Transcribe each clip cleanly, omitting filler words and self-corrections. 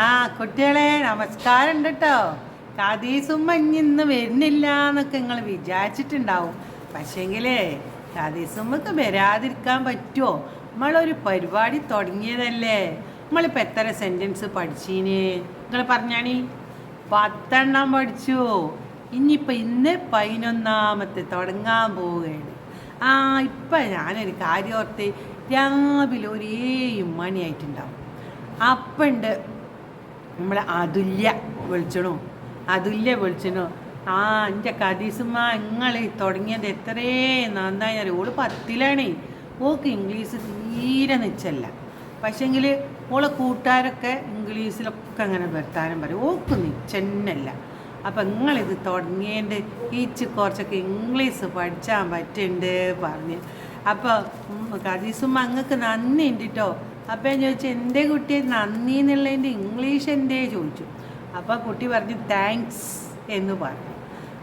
ആ കുട്ടികളെ നമസ്കാരം ഉണ്ട് കേട്ടോ. കദീസുമ്മ ഇന്ന് വരുന്നില്ല എന്നൊക്കെ നിങ്ങൾ വിചാരിച്ചിട്ടുണ്ടാവും. പക്ഷേങ്കിലേ കദീസുമ്മക്ക് വരാതിരിക്കാൻ പറ്റുമോ? നമ്മളൊരു പരിപാടി തുടങ്ങിയതല്ലേ. നമ്മളിപ്പോൾ എത്ര സെൻറ്റൻസ് പഠിച്ചീന് നിങ്ങൾ പറഞ്ഞാണി? 10 പഠിച്ചു. ഇനിയിപ്പോൾ ഇന്ന് 11ാമത്തെ തുടങ്ങാൻ പോവുകയാണ്. ഇപ്പം ഞാനൊരു കാര്യം ഓർത്ത്, രാവിലെ ഒരു 7 മണിയായിട്ടുണ്ടാവും. അപ്പുണ്ട് നമ്മളെ അതുല്യ വിളിച്ചണു. എൻ്റെ കദീസുമ്മ നിങ്ങൾ തുടങ്ങിയത് എത്രേ നന്നായി. ഓള് 10ലാണ്. ഓൾക്ക് ഇംഗ്ലീഷ് തീരെ നിച്ചല്ല. പക്ഷേങ്കിൽ ഓളെ കൂട്ടുകാരൊക്കെ ഇംഗ്ലീഷിലൊക്കെ അങ്ങനെ വർത്താനം പറയും. ഓൾക്ക് നിച്ചന്നല്ല. അപ്പം നിങ്ങളിത് തുടങ്ങിയതിൻ്റെ കുറച്ചൊക്കെ ഇംഗ്ലീഷ് പഠിച്ചാൻ പറ്റുന്നുണ്ട് പറഞ്ഞ്. അപ്പോൾ കദീസുമ്മ അങ്ങക്ക് നന്ദി ഉണ്ട് കേട്ടോ. അപ്പം ഞാൻ ചോദിച്ചു, എൻ്റെ കുട്ടി നന്ദി എന്നുള്ളതിൻ്റെ ഇംഗ്ലീഷ് എന്തേ ചോദിച്ചു. അപ്പോൾ കുട്ടി പറഞ്ഞു താങ്ക്സ് എന്ന് പറഞ്ഞു.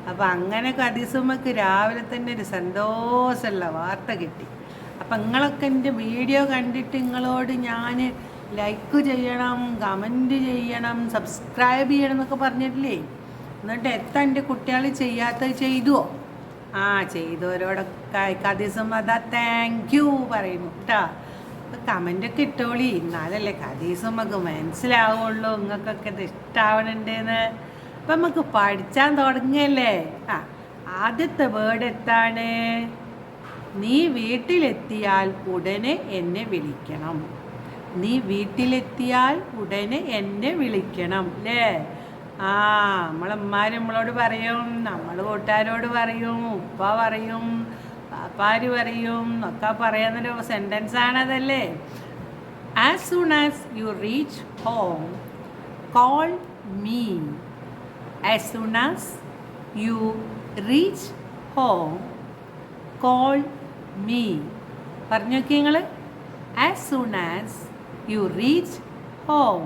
അപ്പം അങ്ങനെ കദീസുമ്മക്ക് രാവിലെ തന്നെ ഒരു സന്തോഷമുള്ള വാർത്ത കിട്ടി. അപ്പം നിങ്ങളൊക്കെ എൻ്റെ വീഡിയോ കണ്ടിട്ട് നിങ്ങളോട് ഞാൻ ലൈക്ക് ചെയ്യണം, കമൻറ്റ് ചെയ്യണം, സബ്സ്ക്രൈബ് ചെയ്യണം എന്നൊക്കെ പറഞ്ഞിട്ടില്ലേ. എന്നിട്ട് എൻ്റെ കുട്ടികൾ ചെയ്യാത്തത് ചെയ്തുവോ? ചെയ്തവരോടൊക്കെ കദീസുമ്മ അതാ താങ്ക് യു പറയുന്നു കേട്ടോ. കമൻ്റൊക്കെ ഇട്ടോളി, എന്നാലല്ലേ കദീസുമ്മക്ക് മനസ്സിലാവുള്ളൂ നിങ്ങൾക്കൊക്കെ ഇത് ഇഷ്ടമാവണുണ്ടെന്ന്. അപ്പം നമുക്ക് പഠിച്ചാൻ തുടങ്ങിയല്ലേ. ആദ്യത്തെ വേർഡ് എത്താണ്? നീ വീട്ടിലെത്തിയാൽ ഉടനെ എന്നെ വിളിക്കണം. നീ വീട്ടിലെത്തിയാൽ ഉടനെ എന്നെ വിളിക്കണം അല്ലേ. നമ്മളമ്മമാർ നമ്മളോട് പറയും, നമ്മൾ കൂട്ടുകാരോട് പറയും, ഉപ്പ പറയും, പാപ്പാര് പറയും ഒക്കെ പറയാന്നൊരു സെൻറ്റൻസ് ആണതല്ലേ. As soon as you reach home call me. As soon as you reach home call me. പറഞ്ഞു നോക്കി നിങ്ങൾ. As soon as you reach home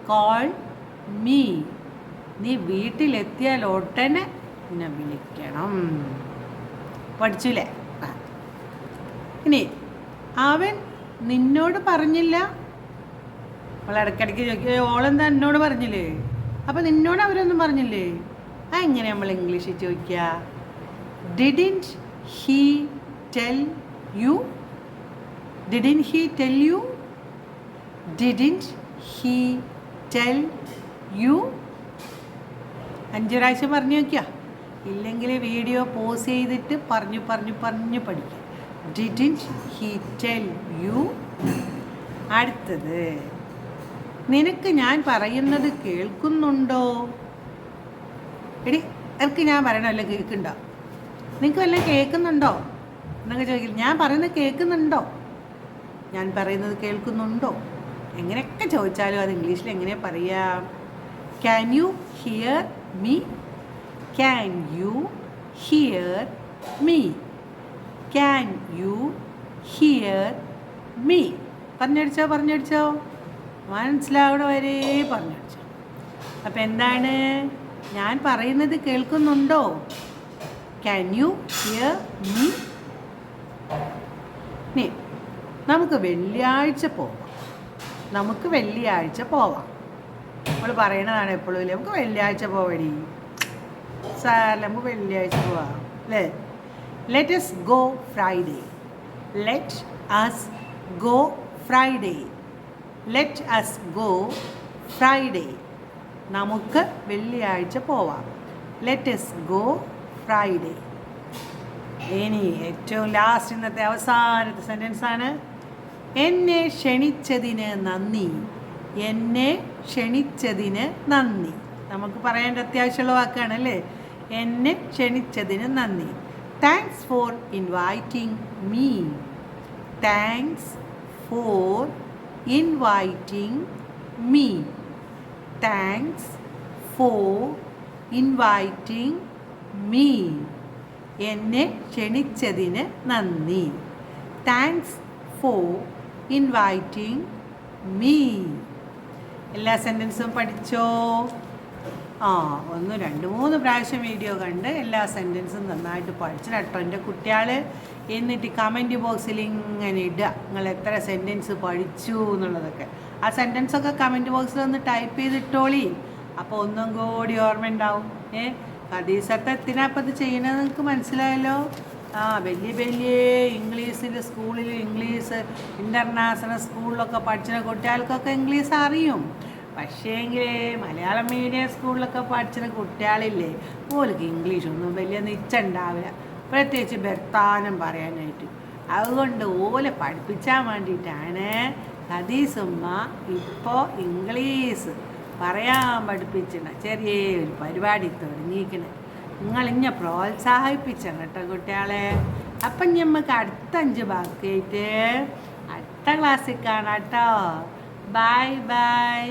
call me. നീ വീട്ടിലെത്തിയാൽ ഉടനെ എന്നെ വിളിക്കണം. പഠിച്ചില്ലേ? ഇനി അവൻ നിന്നോട് പറഞ്ഞില്ല. അവൾ ഇടയ്ക്കിടയ്ക്ക് ചോദിക്കുക, ഓളെന്താ എന്നോട് പറഞ്ഞില്ലേ? അപ്പം നിന്നോട് അവരൊന്നും പറഞ്ഞില്ലേ? എങ്ങനെ നമ്മൾ ഇംഗ്ലീഷിൽ ചോദിക്കുക? Didn't he tell you? Didn't he tell you? Didn't he tell you? 5 പ്രാവശ്യം പറഞ്ഞു നോക്കിയാ. ഇല്ലെങ്കിൽ വീഡിയോ പോസ് ചെയ്തിട്ട് പറഞ്ഞു പഠിക്കുക. Didn't he tell you? അടുത്തത്, നിനക്ക് ഞാൻ പറയുന്നത് കേൾക്കുന്നുണ്ടോ? എടി എനിക്ക് ഞാൻ പറയണമല്ലോ കേൾക്കുന്നുണ്ടോ? നിനക്ക് വല്ലതും കേൾക്കുന്നുണ്ടോ എന്നൊക്കെ ചോദിക്കില്ല. ഞാൻ പറയുന്നത് കേൾക്കുന്നുണ്ടോ? ഞാൻ പറയുന്നത് കേൾക്കുന്നുണ്ടോ? എങ്ങനെയൊക്കെ ചോദിച്ചാലും അത് ഇംഗ്ലീഷിൽ എങ്ങനെ പറയാം? Can you here me? Can you hear me? Can you hear me? പറഞ്ഞടിച്ചോ മനസ്സിലാവണ വരെ പറഞ്ഞടിച്ചോ. അപ്പം എന്താണ്? ഞാൻ പറയുന്നത് കേൾക്കുന്നുണ്ടോ? Can you hear me? നമുക്ക് വെള്ളിയാഴ്ച പോവാം. നമ്മൾ പറയണതാണ് എപ്പോഴും ഇല്ലേ, നമുക്ക് വെള്ളിയാഴ്ച പോവടി സാറല്ലേ, നമുക്ക് വെള്ളിയാഴ്ച പോവാം അല്ലേ. Let us go Friday. Let us go Friday. Let us go Friday. നമുക്ക് വെള്ളിയാഴ്ച പോവാം. Let us go Friday. ഇനി ഏറ്റവും ലാസ്റ്റ് ഇന്നത്തെ അവസാനത്തെ സെൻറ്റൻസ് ആണ്, എന്നെ ക്ഷണിച്ചതിന് നന്ദി. എന്നെ ക്ഷണിച്ചതിന് നന്ദി. നമുക്ക് പറയേണ്ട അത്യാവശ്യമുള്ള വാക്കാണ് അല്ലേ. എന്നെ ക്ഷണിച്ചതിന് നന്ദി. Thanks for inviting me. Thanks for inviting me. Thanks for inviting me. എന്നെ ക്ഷണിച്ചതിന് നന്ദി. Thanks for inviting me. എല്ലാ സെൻറ്റൻസും പഠിച്ചോ? 1, 2, 3 പ്രാവശ്യം വീഡിയോ കണ്ട് എല്ലാ സെൻറ്റൻസും നന്നായിട്ട് പഠിച്ചിട്ടോ എൻ്റെ കുട്ടികൾ. എന്നിട്ട് കമൻറ്റ് ബോക്സിൽ ഇങ്ങനെ ഇടുക നിങ്ങൾ എത്ര സെൻറ്റൻസ് പഠിച്ചു എന്നുള്ളതൊക്കെ. ആ സെൻറ്റൻസ് ഒക്കെ കമൻറ്റ് ബോക്സിൽ ഒന്ന് ടൈപ്പ് ചെയ്തിട്ടോളി. അപ്പോൾ ഒന്നും കൂടി ഓർമ്മ ഉണ്ടാവും. ഹദീസത്തെ എത്തിനപ്പം ഇത് ചെയ്യണമെന്ന് നിങ്ങൾക്ക് മനസ്സിലായല്ലോ. വലിയ വലിയ ഇംഗ്ലീഷിൽ സ്കൂളിൽ ഇംഗ്ലീഷ് ഇൻ്റർനാഷണൽ സ്കൂളിലൊക്കെ പഠിച്ച കുട്ടികൾക്കൊക്കെ ഇംഗ്ലീഷ് അറിയും. പക്ഷേങ്കിൽ മലയാളം മീഡിയം സ്കൂളിലൊക്കെ പഠിച്ച കുട്ടികളില്ലേ, ഓർക്ക് ഇംഗ്ലീഷൊന്നും വലിയ നിശ്ചയുണ്ടാവില്ല, പ്രത്യേകിച്ച് വർത്താനം പറയാനായിട്ട്. അതുകൊണ്ട് ഓലെ പഠിപ്പിച്ചാൻ വേണ്ടിയിട്ടാണ് ഹദീസുമ്മ ഇപ്പോൾ ഇംഗ്ലീഷ് പറയാൻ പഠിപ്പിച്ചിട്ട് ചെറിയൊരു പരിപാടി തുടങ്ങിയിരിക്കണേ. നിങ്ങളിഞ്ഞ പ്രോത്സാഹിപ്പിച്ച കേട്ടോ കുട്ടികളെ. അപ്പം ഞമ്മക്ക് അടുത്ത 5 ബാക്കിയായിട്ട് അടുത്ത ക്ലാസ്സിൽ കാണാം കേട്ടോ. Bye bye.